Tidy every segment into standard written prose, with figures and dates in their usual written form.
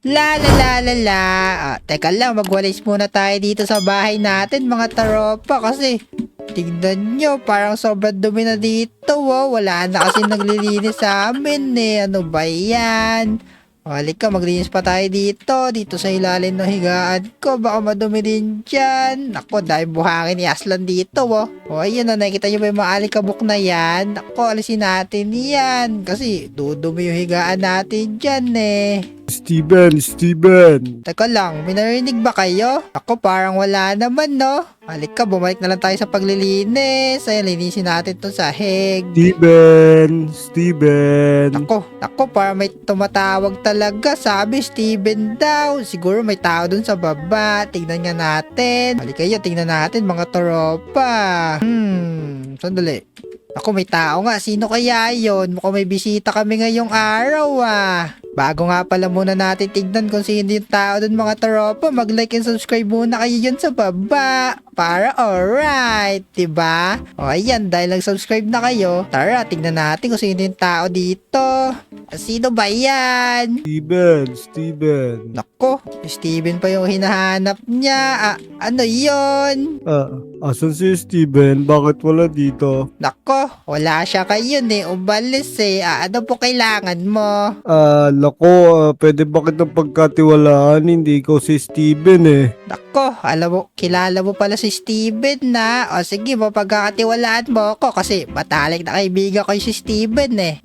La la la la la. Teka lang, magwalis muna tayo dito sa bahay natin mga taropa kasi tignan nyo, parang sobrang dumi na dito. Oh. Wala na kasi naglilinis sa amin eh. Ano ba yan? Halika, maglinis pa tayo dito sa ilalim ng higaan ko. Baka madumi din dyan. Ako, dahil buhangin ni Aslan dito, oh. O, ayun na, nakikita nyo ba yung mga alikabok na yan? Ako, alisin natin yan. Kasi, dudumi yung higaan natin dyan, eh. Steven. Teka lang, may narinig ba kayo? Ako, parang wala naman, no? Halika, bumalik na lang tayo sa paglilinis. Ayun, linisin natin itong sahig. Steven. Ako, parang may tumatawag talaga. Sabi, Steven daw. Siguro may tao dun sa baba. Tingnan nga natin. Halika kayo, tingnan natin mga tropa. Sandali. Ako, may tao nga. Sino kaya yon? Mukhang may bisita kami ngayong araw, Bago nga pala muna natin tignan kung sino yung tao dun mga tropa, mag-like and subscribe muna kayo dyan sa baba. Para alright, diba? O ayan, dahil nag-subscribe na kayo, tara, tignan natin kung sino yung tao dito. Sino ba yan? Steven. Nako, Steven pa yung hinahanap niya. Ano yon? Asan si Steven? Bakit wala dito? Nako, wala siya kayo umalis ano po kailangan mo? Pwede ba kitang pagkatiwalaan? Hindi ko si Steven eh. Nako, alam mo, kilala mo pala si Steven na. O sige, mapagkakatiwalaan mo ako kasi matalik na kaibigan ko si Steven eh.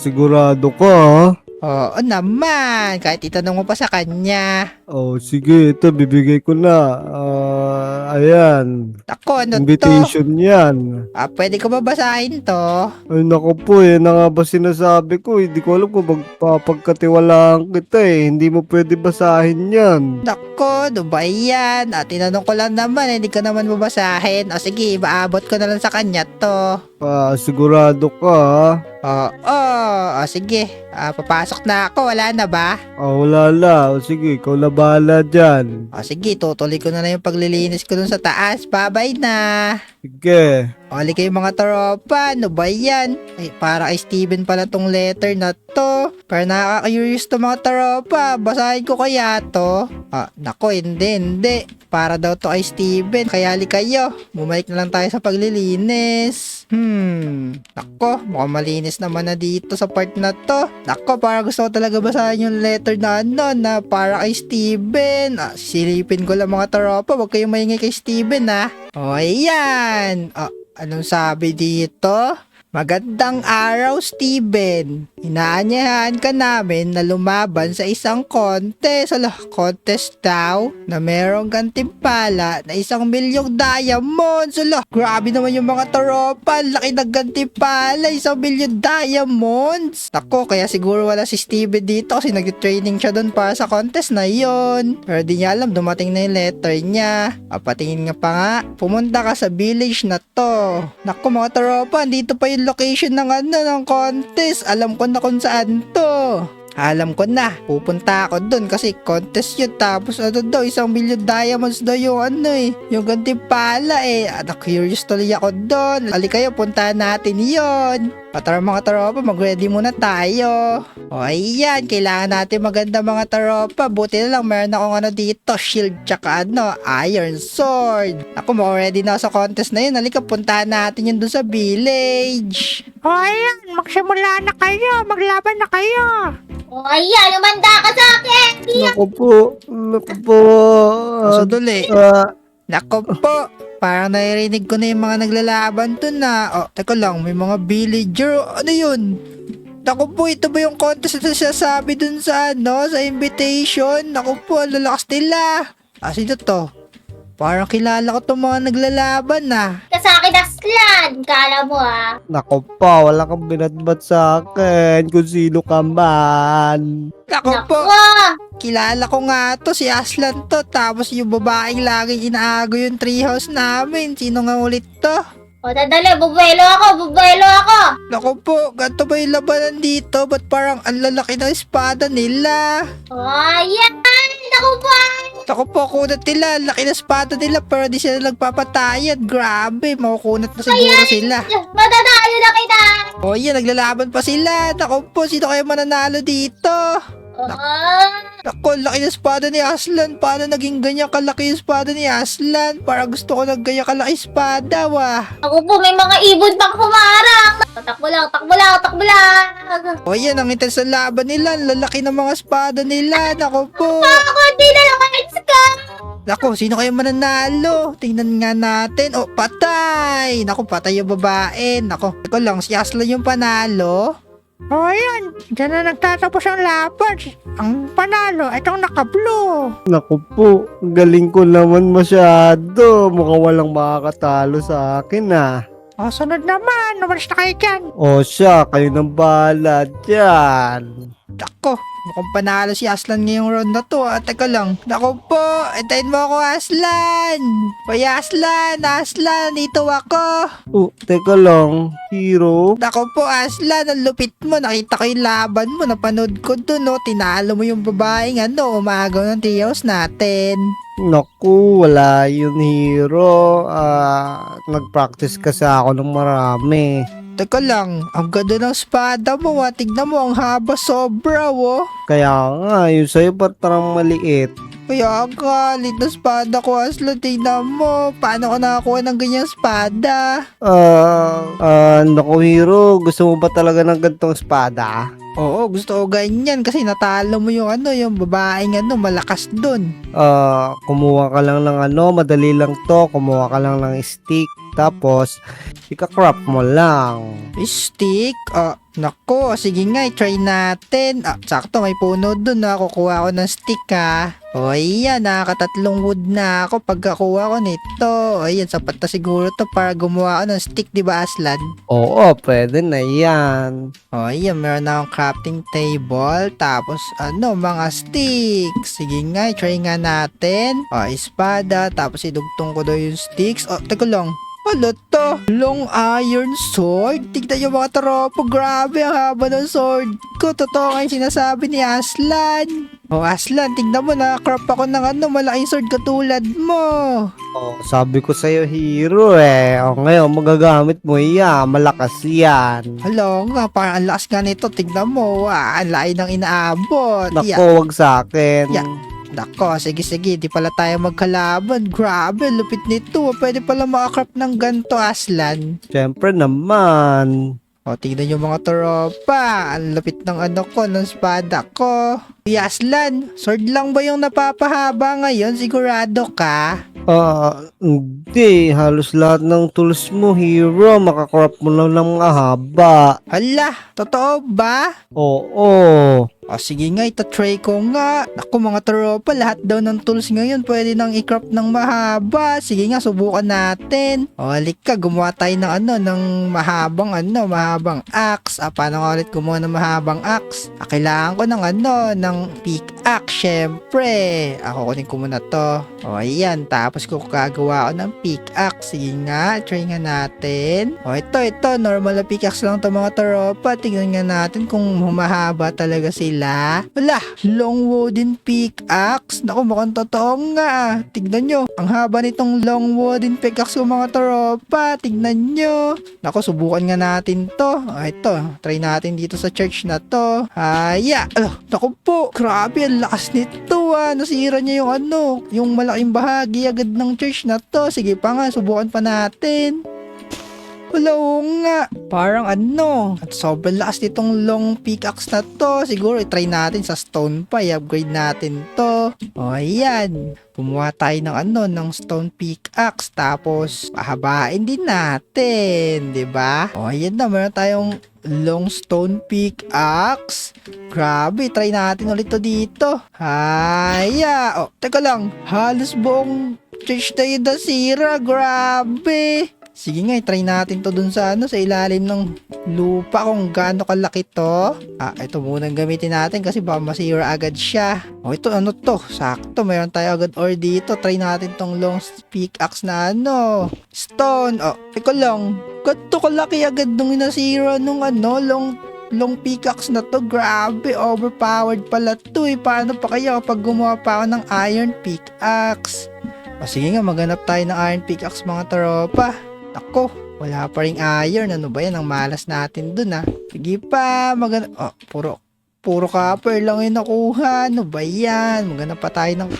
Sigurado ka ha? Oo naman, kahit itanong mo pa sa kanya. Sige, ito bibigay ko na. Ayan. Nako, ano to? Invitation yan. Pwede ko ba basahin to? Ay naku po, yan na nga ba sinasabi ko. Hindi ko alam kung magpapagkatiwalaan kita eh. Hindi mo pwede basahin yan. Nako, ano ba yan? Tinanong ko lang naman, hindi ko naman babasahin. O sige, ibaabot ko na lang sa kanya to. Sigurado ka ha? Sige. Papasok na ako, wala na ba? Wala la. Sige, ikaw na bahala dyan. Sige, tutuloy ko na yung paglilinis ko dun sa taas. Bye-bye na. Sige. Oli kayo mga tropa, ano ba yan? Ay, para kay Steven pala tong letter na to. Pero nakaka-curious to mga tropa. Basahin ko kaya to? Nako, hindi. Para daw to kay Steven. Kaya ali kayo. Bumalik na lang tayo sa paglilinis. Nako, mukhang malinis naman na dito sa part na to. Nako, para gusto ko talaga basahin yung letter na na para kay Steven. Silipin ko lang mga tropa. Huwag kayong maingay kay Steven O, ayan. Anong sabi dito? Magandang araw, Steven. Inaanyahan ka namin na lumaban sa isang contest. Contest daw na merong gantimpala na 1,000,000 diamonds. Grabe naman yung mga tropa. Laki ng gantimpala, 1,000,000 diamonds. Nako, kaya siguro wala si Steven dito kasi nag-training siya doon para sa contest na yon. Pero di niya alam, dumating na yung letter niya. Patingin nga pa nga. Pumunta ka sa village na to. Nako mga tropa, dito pa yung location ng contest. Alam ko na kung saan to. Alam ko na, pupunta ako dun kasi contest yun. Tapos ano daw, 1,000,000 diamonds daw yung yung gantimpala curious tuloy ako dun. Ali kayo, puntahan natin yon. Tara mga tropa, mag-ready muna tayo. O ayan, kailangan natin maganda mga tropa. Buti na lang meron akong dito, shield tsaka iron sword. Ako, ready na sa contest na yun. Halika, puntahan natin yun dun sa village. O ayan, magsimula na kayo, maglaban na kayo. O ayan, umanda ka sa akin! Naku po. Sandali. Nako po, parang naririnig ko na yung mga naglalaban dun teka lang, may mga villager. Ano yun? Nako po, ito ba yung contest na sinasabi dun sa sa invitation? Nako po, ang lalakas nila. Sino to? Parang kilala ko itong mga naglalaban Ka sa akin, Aslan! Kala mo Naku pa, wala kang binatbat sa akin kung sino ka man. Nako po, kilala ko nga to, si Aslan to. Tapos yung babaeng laging inaago yung treehouse namin. Sino nga ulit to? O, dadali, bubuelo ako! Naku po, ganito ba yung labanan dito? Ba't parang ang lalaki ng espada nila? O, ayan! Naku po! Naku po, kunat nila. Laki ng espada nila pero di sila nagpapatayan. Grabe, makukunat na siguro sila. Matatayo na kita! O yan, naglalaban pa sila. Naku po, sino kayo mananalo dito? Oh, Naku, laki ng espada ni Aslan. Paano naging ganyan kalaki yung espada ni Aslan? Para gusto ko ng ganyan kalaki espada, wah. Ako po, may mga ibon pang humarang. Takbo lang, takbo lang, takbo lang. O yan, ang intense sa laban nila. Ang lalaki ng mga espada nila. Nako po. Ako, di na lang ka. Nako, sino kayo mananalo? Tingnan nga natin. Oh, patay. Nako, patay yung babae. Nako, ito lang, si Aslan yung panalo. O ayun, dyan na nagtatapos ang laban. Ang panalo, itong naka-blue. Naku po, ang galing ko naman masyado. Mukhang walang makakatalo sa akin ah. O sunod naman, umalis na kayo dyan. O siya, kayo nang bahala dyan. Nako, mukhang panalo si Aslan ngayong round na to. Teka lang. Nako po, entayin mo ako, Aslan. Hoy, Aslan, Aslan, dito ako. Oh, teka lang, hero. Nako po, Aslan, ang lupit mo. Nakita ko yung laban mo. Napanood ko dun, no. Tinalo mo yung babaeng umagaw ng trios natin. Naku, wala yun, hero. Nag-practice kasi ako ng marami. Teka lang, ang ganda ng espada mo. Tignan mo, ang haba sobra, oh. Kaya nga, yung sa'yo ba't parang maliit? Kaya ka, lit na espada ko, Aslan. Tignan mo, paano ka nakakuha ng ganyang espada? Naku, hero. Gusto mo ba talaga ng gantong espada? Oo, gusto ko ganyan kasi natalo mo yung yung babaeng malakas dun. Kumuha ka lang ng madali lang to. Kumuha ka lang ng stick. Tapos, ika-crop mo lang. Stick? Nako, sige nga, try natin. Sakto, may puno dun kukuha ko ng stick O ayan, nakakatatlong wood na ako pagkakuha ko nito. O ayan, sapat na siguro to para gumawa ako ng stick, di ba, Aslan? Oo, pwede na yan. O ayan, meron na akong crafting table. Tapos mga sticks. Sige nga, try nga natin. Espada. Tapos idugtong ko daw yung sticks. Teka lang. Ano to? Long iron sword? Tignan yung mga tropo. Grabe, ang haba ng sword ko. Totoo nga yung sinasabi ni Aslan. Aslan, tignan mo, crop ako ng malaking sword katulad mo. Sabi ko sa'yo, hero ngayon, magagamit mo yan. Malakas yan. Hala nga, parang ang lakas nga nito. Tignan mo, ang lain ng inaabot. Naku, wag sa akin. Yeah. Nako, sige, di pala tayo magkalaban. Grabe, lupit nito. Pwede pala makakrap ng ganto, Aslan. Siyempre naman. Tignan yung mga tropa. Ang lupit ng ng espada ko. Aslan, sword lang ba yung napapahaba ngayon? Sigurado ka? Hindi. Halos lahat ng tools mo, hero, makakrop mo lang ng mga haba. Hala, totoo ba? Oo. Sige nga, ito-try ko nga. Naku mga tropa, lahat daw ng tools ngayon pwede nang i-crop ng mahaba. Sige nga, subukan natin. Halika, gumawa tayo ng ng mahabang axe. Paano nga ulit gumawa ng mahabang axe? Kailangan ko ng pickaxe, syempre. Kukunin ko muna to. Ayan, tapos ko gagawa ako ng pickaxe. Sige nga, try nga natin. Ito, normal na pickaxe lang to mga tropa. Tingnan nga natin kung humahaba talaga sila. Wala, long wooden pickaxe. Naku, mukhang totoo nga. Tignan nyo, ang haba nitong long wooden pickaxe ko mga tropa. Tignan nyo. Naku, subukan nga natin to. Ito, try natin dito sa church na to. Naku po, grabe, ang lakas nito Nasira niya yung yung malaking bahagi agad ng church na to. Sige pa nga, subukan pa natin. Wala nga. Parang at sobrang lakas nitong long pickaxe na to. Siguro i-try natin sa stone pa. I-upgrade natin to. Ayan. Kumuha tayo ng stone pickaxe. Tapos, pahabain din natin. Diba? Ayan na. Meron tayong long stone pickaxe. Grabe. Try natin ulit to dito. Teka lang. Halos buong church na yun nasira. Grabe. Sige nga, try natin to dun sa sa ilalim ng lupa kung gaano kalaki to. Ito munang gamitin natin kasi baka masira agad siya. Ito to? Sakto, mayroon tayo agad ore dito. Try natin tong long pickaxe na stone. Teka lang. Ganito kalaki agad nung nasira nung long pickaxe na to. Grabe, overpowered pala to Paano pa kaya kapag gumawa pa ako ng iron pickaxe? Sige nga, maghanap tayo ng iron pickaxe mga tropa. Ako, wala pa ring iron. Ano ba yan? Ang malas natin dun Sige pa, puro Puro copper lang yung nakuha. Ano ba yan? Maghanap pa tayo ng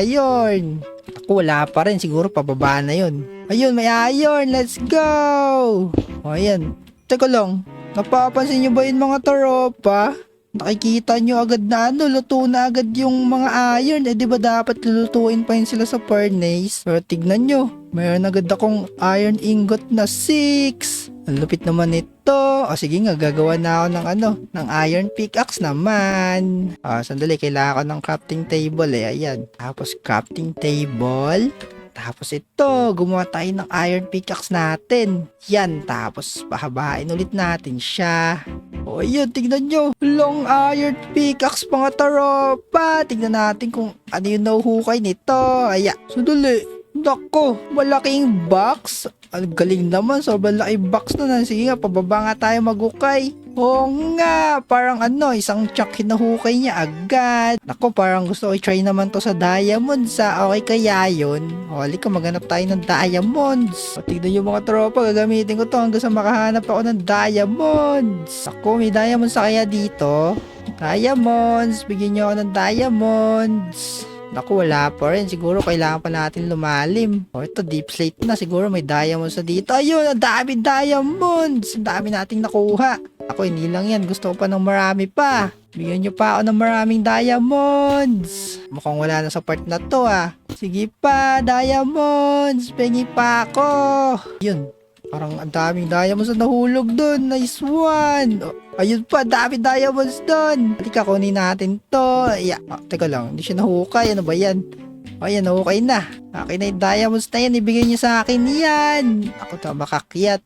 iron. Ako, wala pa rin. Siguro pababa na yun. Ayun, may iron. Let's go! O, ayan. Teka lang. Napapansin nyo ba yun mga tropa? Nakikita nyo agad na luto na agad yung mga iron. Eh, di ba dapat lulutuin pa yun sila sa furnace? Pero tignan nyo, mayroon agad akong iron ingot na 6. Ang lupit naman ito. O sige nga, gagawa na ako ng iron pickaxe naman. Sandali, kailangan ko ng crafting table eh. Ayan. Tapos crafting table. Tapos ito, gumawa tayo ng iron pickaxe natin. Yan, tapos pahabain ulit natin siya. O yun, tignan nyo. Long iron pickaxe mga tropa. Tignan natin kung ano yung nahuhukay nito. Aya, sandali. Nako, malaking box. Ang galing naman, sobrang laki box na. Sige nga, pababa nga tayo maghukay. Oo nga, parang isang chunk hinahukay niya agad. Nako, parang gusto ko i-try naman to sa diamonds. Okay kaya yun? O, halika, maghanap tayo ng diamonds. O, tignan yung mga tropa, gagamitin ko to hanggang sa makahanap ako ng diamonds. Ako, may diamonds sa kaya dito. Diamonds, bigyan niyo ako ng diamonds. Naku, wala pa rin. Siguro kailangan pa natin lumalim. O, ito, deep slate na. Siguro may diamonds na dito. Ayun, ang dami diamonds. Ang dami nating nakuha. Ako, hindi lang yan. Gusto ko pa ng marami pa. Bigyan nyo pa ako ng maraming diamonds. Mukhang wala na sa part na to, Sige pa, diamonds. Pengi pa ako. Yun. Parang ang daming diamonds na nahulog dun. Nice one. Ayun pa, dami diamonds dun. Halika, kunin natin to. Teka lang, hindi siya nahukay. Ano ba yan? Ayan, nahukay na. Akin na yung diamonds na yan. Ibigay niyo sa akin yan. Ako to, makakyat.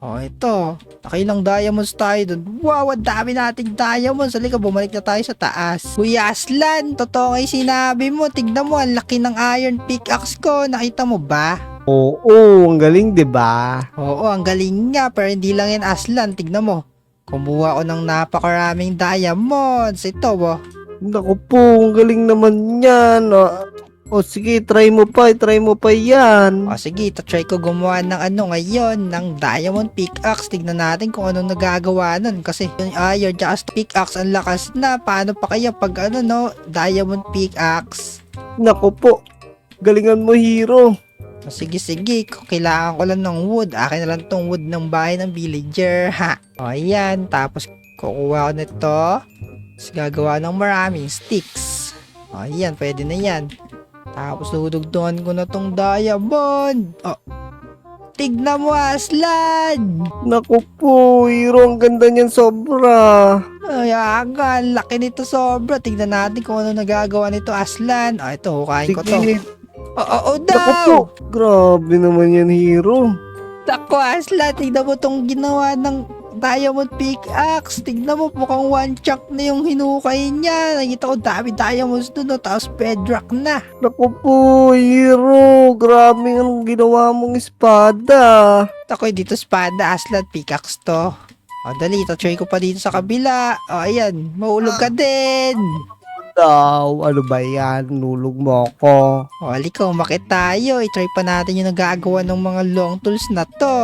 Ito. Nakilang diamonds tayo dun. Wow, ang dami nating diamonds. Halika, bumalik na tayo sa taas. Uy, Aslan, totoo nga yung sinabi mo. Tignan mo, ang laki ng iron pickaxe ko. Nakita mo ba? Oo, ang galing, 'di ba? Oo, ang galing nga. Pero hindi lang yan, Aslan. Tignan mo. Kumuha ko ng napakaraming diamonds. Ito, Naku po, ang galing naman yan. Sige, try mo pa yan. Sige, try ko gumawa ng ngayon, ng diamond pickaxe. Tignan natin kung anong nagagawa nun. Kasi yung iron tsaka pickaxe, ang lakas na. Paano pa kaya pag diamond pickaxe? Naku po, galingan mo, hero. Sige, kailangan ko lang ng wood. Akin na lang tong wood ng bahay ng villager, ayan, tapos kukuha ko nito. Tapos gagawa ng maraming sticks. Ayan, pwede na yan. Tapos dudugtungan ko na tong diamond. Tignan mo, Aslan. Naku po, hero, ang ganda niyan sobra. Ang laki nito sobra. Tignan natin kung ano nagagawa nito, Aslan. Ito, hukayin ko to. Naku daw. po, grabe naman yan, hero. Nako, Aslan, tignan mo tong ginawa ng diamond pickaxe. Tignan mo, mukhang one chunk na yung hinukay niya. Nakita ko dami diamonds dun, tapos bedrock na. Naku po, hero, grabe ang ginawa mong espada. Ako, dito espada, Aslan, pickaxe to. Dali, try ko pa dito sa kabila. Ayan, mahulog ka din. Ano ba yan? Nulog mo ako. Halika, umakit tayo. I-try pa natin yung nagagawa ng mga long tools na to.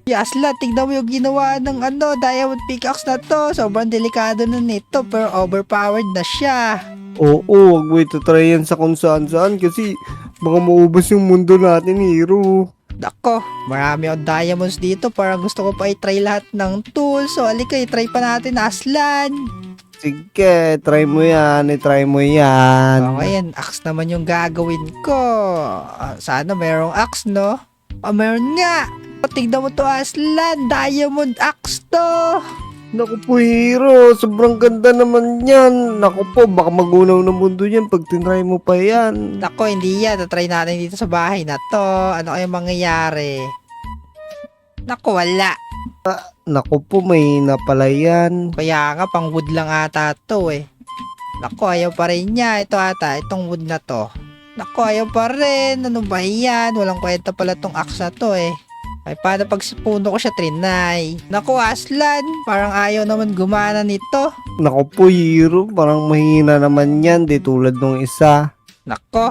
Aslan, tignan mo yung ginawa ng diamond pickaxe na to. Sobrang delikado na nito, pero overpowered na siya. Oo, wag mo ito try yan sa kung saan kasi baka maubos yung mundo natin, hero. Dako, marami akong diamonds dito. Parang gusto ko pa i-try lahat ng tools. So, halika, i-try pa natin, Aslan. Sige, try mo yan, i-try mo yan. Ayan, axe naman yung gagawin ko. Sana merong axe, no? Meron nga. Tignan mo to, Aslan. Diamond axe to. Naku po, hero, sobrang ganda naman yan. Naku po, baka magunaw na mundo yan pag tinry mo pa yan. Nako, hindi yan. Tatry natin dito sa bahay na to. Ano kayang mangyayari? Nako, wala. Naku po, may napala yan. Kaya nga, pang wood lang ata to eh. Nako, ayaw pa rin niya. Ito ata, itong wood na to. Nako, ayaw pa rin. Ano ba yan? Walang kwenta pala tong axe na to eh. Ay, paano pag sipuno ko siya trinay? Nako, Aslan, parang ayaw naman gumana nito. Naku po, hero, parang mahina naman yan, di tulad nung isa. Nako,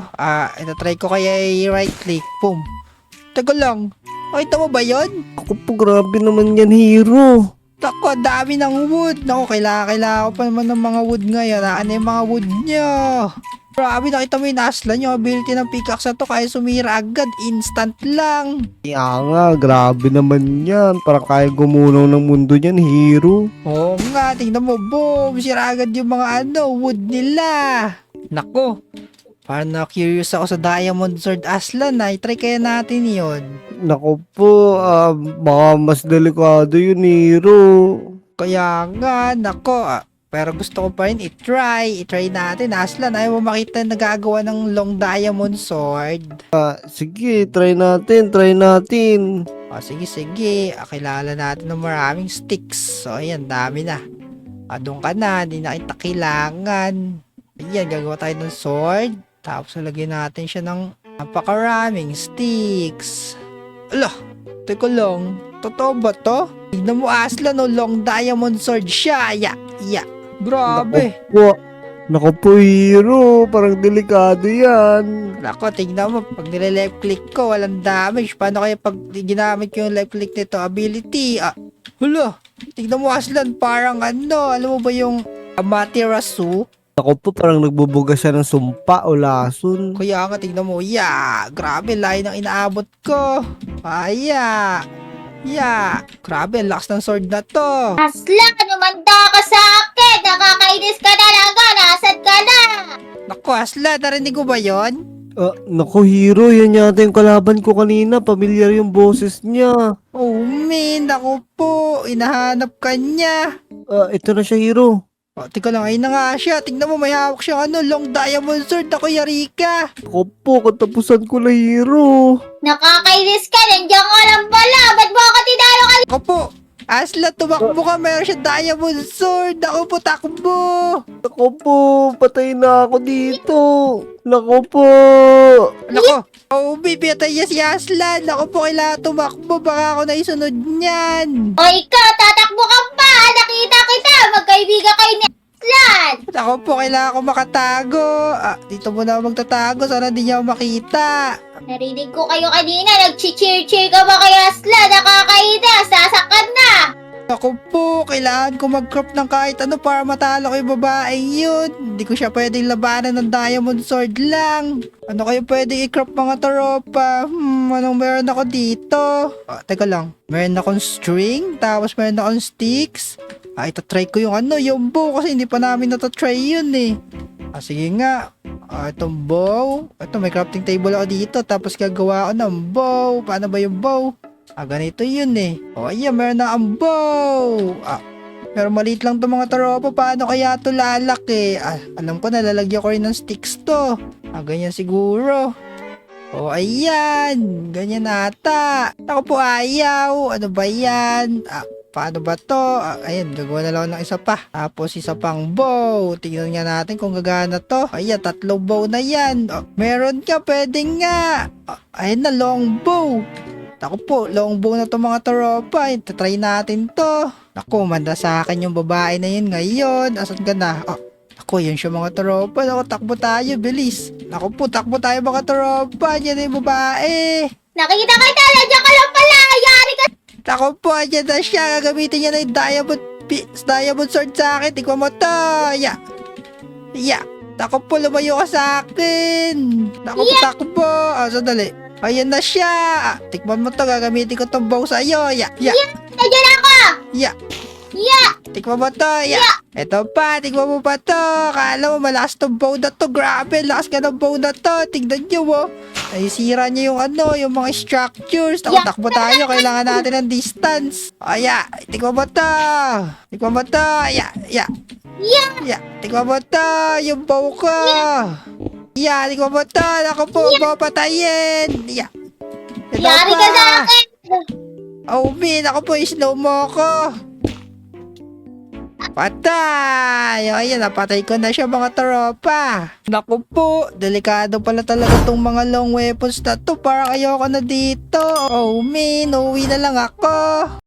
ito try ko kaya i-right click. Boom. Teka lang. Ito mo ba yun? Naku po, grabe naman yan, hero. Ako, dami ng wood. Naku, kailangan ko pa naman ng mga wood ngayon. Ano yung mga wood nyo? Grabe, nakita mo yung aslan yung ability ng pickaxe na to. Kaya sumira agad. Instant lang. Kaya nga, grabe naman yan. Parang kaya gumunaw ng mundo niyan, hero. Oo nga, tingnan mo. Boom! Sira agad yung mga wood nila. Nako. Parang na-curious ako sa Diamond Sword Aslan na. I-try kaya natin yon. Nako po, baka mas delikado yun, hero. Kaya nga, nako. Pero gusto ko pa rin i-try. I-try natin. Aslan, ayaw mo makita na nagagawa ng long diamond sword. Sige, try natin. Sige. Kilala natin ng maraming sticks. So, ayan, dami na. Doon ka na. Hindi na kita kailangan. Ayan, gagawa tayo ng sword. Tapos, lagyan natin siya ng napakaraming sticks. Ala, teka lang. Totoo ba to? Tignan mo, Aslan, long diamond sword siya. Grabe. Nako po, hero. Parang delikado yan. Nako, tingnan mo. Pag nile-left click ko, walang damage. Paano kaya pag ginamit ko yung left click nito? Ability. Hala, tingnan mo, Aslan. Parang alam mo ba yung Amaterasu? Nako po, parang nagbubuga siya ng sumpa o lason. Kaya nga, tingnan mo. Grabe, layo ng inaabot ko. Grabe, ang lakas ng sword na to. Aslan, umanda ka sa akin! Nakakainis ka talaga! Nasaan ka na? Naku, Aslan, narinig ko ba yon? Nako, hero. Yan yata yung kalaban ko kanina. Pamilyar yung boses niya. Oh, man. Naku po. Inahanap ka niya. Ito na siya, hero. Tika lang, ayun na nga siya. Tingnan mo, may hawak siyang long diamond sword. Ako, yari ka. Nako po, katapusan ko na, hero. Nakakainis ka! Nandiyan ka lang pala! Ba't mo ako tinalo ka? Ako po. Aslan, tumakbo ka. Mayroon siya diamond sword. Ako po, takbo. Nako po, patay na ako dito. Nako po. Nako. Oh, baby, atay niya si Aslan. Ako po, kailangan tumakbo. Baka ako naisunod niyan. O ikaw, tatakbo ka pa! Nakita kita! Magkaibigan kayo ni Aslan! Ako po, kailangan ko makatago. Dito muna ako magtatago. Sana di niya ako makita. Narinig ko kayo kanina, nag-cheer-cheer ka ba kay Aslan? Nakakainis! Sasaktan na! Ako po, kailangan ko mag-crop ng kahit ano para matalo ko yung babaeng yun. Hindi ko siya pwedeng labanan ng diamond sword lang. Ano kayo pwedeng i-crop mga tropa? Anong meron ako dito? Teka lang. Meron akong string, tapos meron akong sticks. Itatry ko yung bow kasi hindi pa namin natatry yun eh. Sige nga. Itong bow. Ito, may crafting table ako dito. Tapos gagawa ako ng bow. Paano ba yung bow? Ganito yun eh. Ayan, meron na ang bow. Pero maliit lang to mga tropa. Paano kaya to lalaki? Alam ko na, lalagyan ko rin ng sticks to. Ganyan siguro. Ayan. Ganyan ata. Ako po ayaw. Ano ba yan? Paano ba to? Ayan, gagawa na lang ng isa pa. Tapos isa pang bow. Tingnan nga natin kung gagana to. Ayan, 3 bow na yan. Meron ka, pwede nga. Ayan na, long bow. Ako po, long bow na to mga tropa. Try natin to. Ako, manda sa akin yung babae na yun ngayon. Asan ka na? Ako, yun siya mga tropa. Ako, takbo tayo, bilis. Ako po, takbo tayo mga tropa. Yan na yung babae. Nakita kita! Nandiyan ka lang pala! Yari ka! Ako po, andyan na siya. Gagamitin niya na yung diamond sword sa akin. Tignan mo to. Ako po, lumayo ka sa akin. Ako po, takbo. Sandali. Ayan na siya. Tikman mo to. Gagamitin ko tong bow sa'yo. Nandiyan ako! Tikman mo to. Ito pa. Tikman mo pa to. Kala mo malakas tong bow na to. Grabe. Lakas ka ng bow na to. Tignan nyo oh. Ay, sira niya yung mga structures. Takbo tayo. Kailangan natin ng distance. Tikman mo to. Tikman mo to. Tikman mo to. Yung bow ko. Tikman mo to. Ako po, mapatayin. Yari ka sa akin! Min, ako po, slow mo ko. Patay! Ayan, napatay ko na siya mga tropa. Naku po, delikado pala talaga tong mga long weapons na to. Parang ayoko na dito. Min, uwi na lang ako.